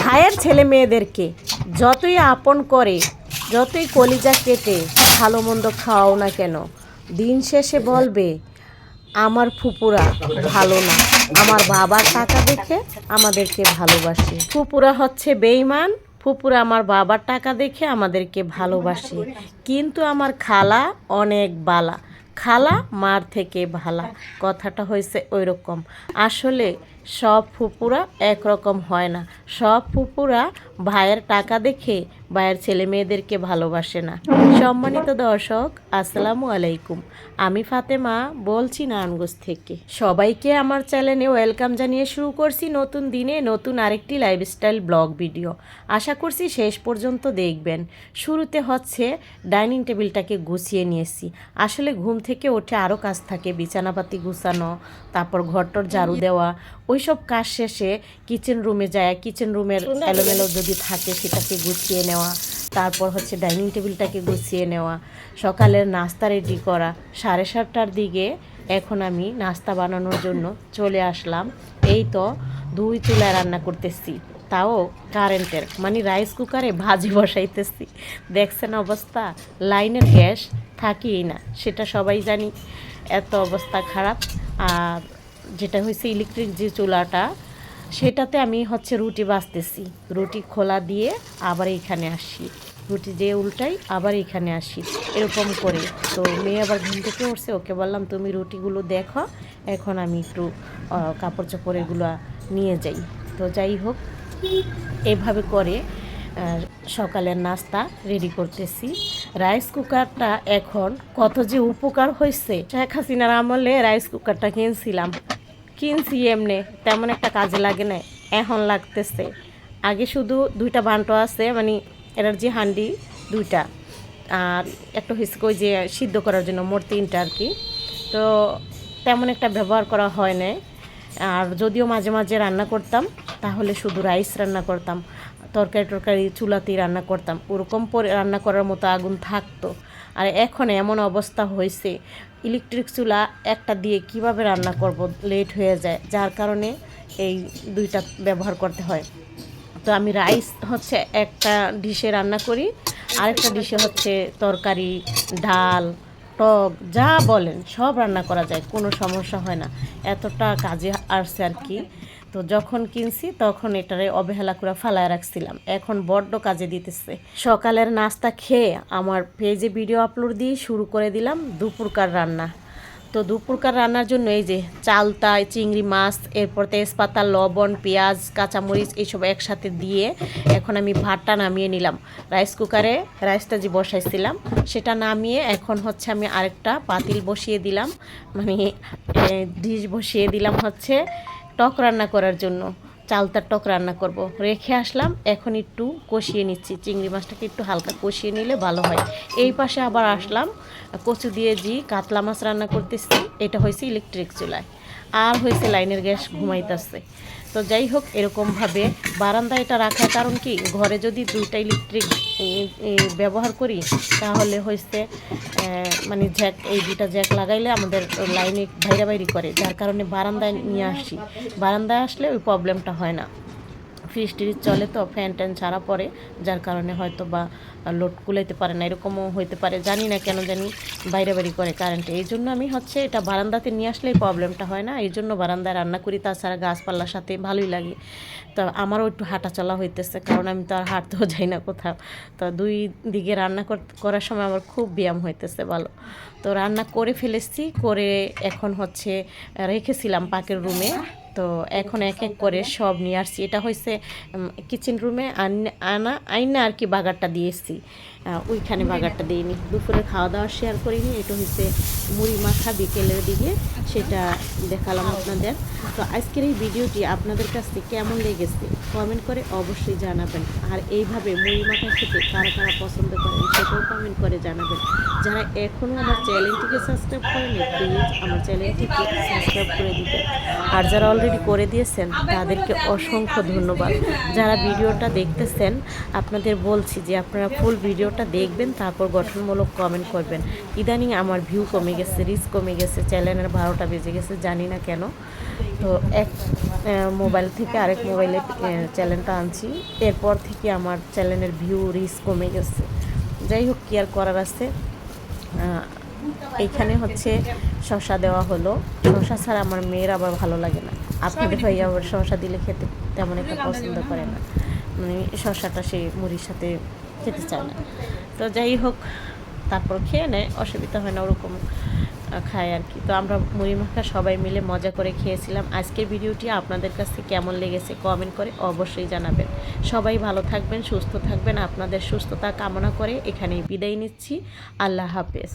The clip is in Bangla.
ভাইয়ের ছেলে মেয়েদেরকে যতই আপন করে, যতই কলিজা কেটে ভালো মন্দ খাওয়াও না কেন, দিন শেষে বলবে আমার ফুপুরা ভালো না, আমার বাবার টাকা দেখে আমাদেরকে ভালোবাসে। ফুপুরা হচ্ছে বেঈমান, ফুপুরা আমার বাবার টাকা দেখে আমাদেরকে ভালোবাসে। কিন্তু আমার খালা অনেক বালা, খালা মার থেকে ভালা। কথাটা হয়েছে ওই রকম। আসলে সব ফুপুরা একরকম হয় না। সব ফুপুরা ভাইয়ের টাকা দেখে ভাইয়ের ছেলে মেয়েদেরকে ভালোবাসে না। সম্মানিত দর্শক, আসসালামু আলাইকুম। আমি ফাতেমা বলছি নারায়ণগঞ্জ থেকে। সবাইকে আমার চ্যানেলে ওয়েলকাম জানিয়ে শুরু করছি নতুন দিনে নতুন আরেকটি লাইফস্টাইল ব্লগ ভিডিও। আশা করছি শেষ পর্যন্ত দেখবেন। শুরুতে হচ্ছে ডাইনিং টেবিলটাকে গুছিয়ে নিয়েছি। আসলে ঘুম থেকে উঠে আরও কাজ থাকে, বিছানাপাতি গুছানো, তারপর ঘরটর ঝাড়ু দেওয়া, ওইসব কাজ শেষে কিচেন রুমে যায়, কিচেন রুমের এলোমেলো যদি থাকে সেটাকে গুছিয়ে নেওয়া, তারপর হচ্ছে ডাইনিং টেবিলটাকে গুছিয়ে নেওয়া, সকালের নাস্তা রেডি করা। 7:30টার দিকে এখন আমি নাস্তা বানানোর জন্য চলে আসলাম। এই তো 2 চুলায় রান্না করতেছি, তাও কারেন্টের, মানে রাইস কুকারে ভাজি বসাইতেছি। দেখছেন অবস্থা, লাইনের গ্যাস থাকেই না, সেটা সবাই জানি, এত অবস্থা খারাপ। আর যেটা হয়েছে ইলেকট্রিক যে চুলাটা, সেটাতে আমি হচ্ছে রুটি বাছতেছি। রুটি খোলা দিয়ে আবার এইখানে আসি, রুটি যে উল্টাই আবার এইখানে আসি, এরকম করে। তো মেয়ে আবার ঘুম থেকে উঠছে, ওকে বললাম তুমি রুটিগুলো দেখো, এখন আমি একটু কাপড় চোপড় এগুলো নিয়ে যাই। তো যাই হোক, এভাবে করে সকালের নাস্তা রেডি করতেছি। রাইস কুকারটা এখন কত যে উপকার হয়েছে। শেখ হাসিনার আমলে রাইস কুকারটা কিনছি এমনি, তেমন একটা কাজে লাগে না, এখন লাগতেছে। আগে শুধু 2টা বান্টো আছে, মানে এনার্জি হান্ডি 2টা, আর একটা হয়েছে ওই যে সিদ্ধ করার জন্য, মোট 3টা আর কি। তো তেমন একটা ব্যবহার করা হয় না। আর যদিও মাঝে মাঝে রান্না করতাম, তাহলে শুধু রাইস রান্না করতাম, তরকারি চুলাতেই রান্না করতাম, ওরকম পরে রান্না করার মতো আগুন থাকতো। আর এখন এমন অবস্থা হয়েছে, ইলেকট্রিক চুলা একটা দিয়ে কিভাবে রান্না করব, লেট হয়ে যায়, যার কারণে এই 2টা ব্যবহার করতে হয়। তো আমি রাইস হচ্ছে একটা ডিশে রান্না করি, আরেকটা ডিশে হচ্ছে তরকারি, ডাল, টক যা বলেন সব রান্না করা যায়, কোনো সমস্যা হয় না। এতটা কাজে আসছে আর কি। তো যখন কিনছি তখন এটারে অবহেলা করে ফালায় রাখছিলাম, এখন বড্ড কাজে দিতেছে। সকালের নাস্তা খেয়ে আমার পেজে ভিডিও আপলোড দিয়ে শুরু করে দিলাম দুপুরকার রান্না। তো দুপুরকার রান্নার জন্য এই যে চালতা, চিংড়ি মাছ, এরপর তেজপাতা, লবণ, পেঁয়াজ, কাঁচামরিচ এইসব একসাথে দিয়ে এখন আমি ভাতটা নামিয়ে নিলাম। রাইস কুকারে রাইসটা যে বসাইছিলাম সেটা নামিয়ে এখন হচ্ছে আমি আরেকটা পাতিল বসিয়ে দিলাম, মানে ডিশ বসিয়ে দিলাম হচ্ছে টক রান্না করার জন্য। চালতার টক রান্না করব, রেখে আসলাম। এখন একটু কষিয়ে নিচ্ছি, চিংড়ি মাছটাকে একটু হালকা কষিয়ে নিলে ভালো হয়। এই পাশে আবার আসলাম, কচু দিয়ে কাতলা মাছ রান্না করতেছি। এটা হয়েছে ইলেকট্রিক চুলায়, আর হয়েছে লাইনের গ্যাস ঘুমাইতেছে। তো যাই হোক, এরকমভাবে বারান্দায় এটা রাখার কারণ কি, ঘরে যদি 2টা ইলেকট্রিক ব্যবহার করি তাহলে হয়েছে মানে জ্যাক, এই 2টা জ্যাক লাগাইলে আমাদের লাইনে বাইরাবাইরি করে, যার কারণে বারান্দায় নিয়ে আসি। বারান্দায় আসলে ওই প্রবলেমটা হয় না। ফ্রিজ ট্রিজ চলে তো, ফ্যান ট্যান ছাড়া পড়ে, যার কারণে হয়তো বা লোড কুলাইতে পারে না, এরকমও হইতে পারে, জানি না কেন জানি বাইরে বাড়ি করে কারেন্টে। এই জন্য আমি হচ্ছে এটা বারান্দাতে নিয়ে আসলে এই প্রবলেমটা হয় না, এই জন্য বারান্দায় রান্না করি। তাছাড়া গাছপালার সাথে ভালোই লাগে। তো আমারও একটু হাঁটা চলা হইতেছে, কারণ আমি তো আর হাঁটতেও যাই না কোথাও। তো 2 দিকে রান্না করার সময় আমার খুব ব্যায়াম হইতেছে ভালো। তো রান্না করে ফেলেছি, করে এখন হচ্ছে রেখেছিলাম পাকের রুমে। তো এখন এক এক করে সব নিয়ে আসছি। এটা হয়েছে কিচেন রুমে আইনা আর কি বাগারটা দিয়েছি, ওইখানে বাগারটা দিইনি। দুপুরে খাওয়া দাওয়া শেয়ার করিনি। এটা হচ্ছে মুড়ি মাখা বিকেলের দিকে, সেটা দেখালাম আপনাদের। তো আজকের এই ভিডিওটি আপনাদের কাছ থেকে কেমন লেগেছে কমেন্ট করে অবশ্যই জানাবেন। আর এইভাবে মুড়ি মাখা খেতে কারা কারা পছন্দ করেন সেটাও কমেন্ট করে জানাবেন। যারা এখনও আমার চ্যানেলটিকে সাবস্ক্রাইব করেনি, প্লিজ আমার চ্যানেলটিকে সাবস্ক্রাইব করে দিবেন। আর যারা অলরেডি করে দিয়েছেন তাদেরকে অসংখ্য ধন্যবাদ। যারা ভিডিওটা দেখতেছেন আপনাদের বলছি যে আপনারা ফুল ভিডিওটা দেখবেন, তারপর গঠনমূলক কমেন্ট করবেন। ইদানিং আমার ভিউ কমে গেছে, রিচ কমে গেছে, চ্যানেলের 12টা বেজে গেছে, জানি জানি না কেন। তো এক মোবাইল থেকে আরেক মোবাইলে চ্যানেলটা আনছি, এরপর থেকে আমার চ্যানেলের ভিউ রিচ কমে গেছে। যাই হোক, কি আর করার আছে। এইখানে হচ্ছে শসা দেওয়া হলো। শসা ছাড়া আমার মেয়ের আবার ভালো লাগে না। আপনাদের ভাই আবার শসা দিলে খেতে তেমন একটা পছন্দ করে না, মানে শসাটা সে মুড়ির সাথে খেতে চায় না। তো যাই হোক, তারপর খেয়ে নেয়, অসুবিধা হয় না, ওরকম খায় আর কি। তো আমরা মুড়ি মাখা সবাই মিলে মজা করে খেয়েছিলাম। আজকের ভিডিওটি আপনাদের কাছে কেমন লেগেছে কমেন্ট করে অবশ্যই জানাবেন। সবাই ভালো থাকবেন, সুস্থ থাকবেন। আপনাদের সুস্থতা কামনা করে এখানেই বিদায় নিচ্ছি। আল্লাহ হাফেজ।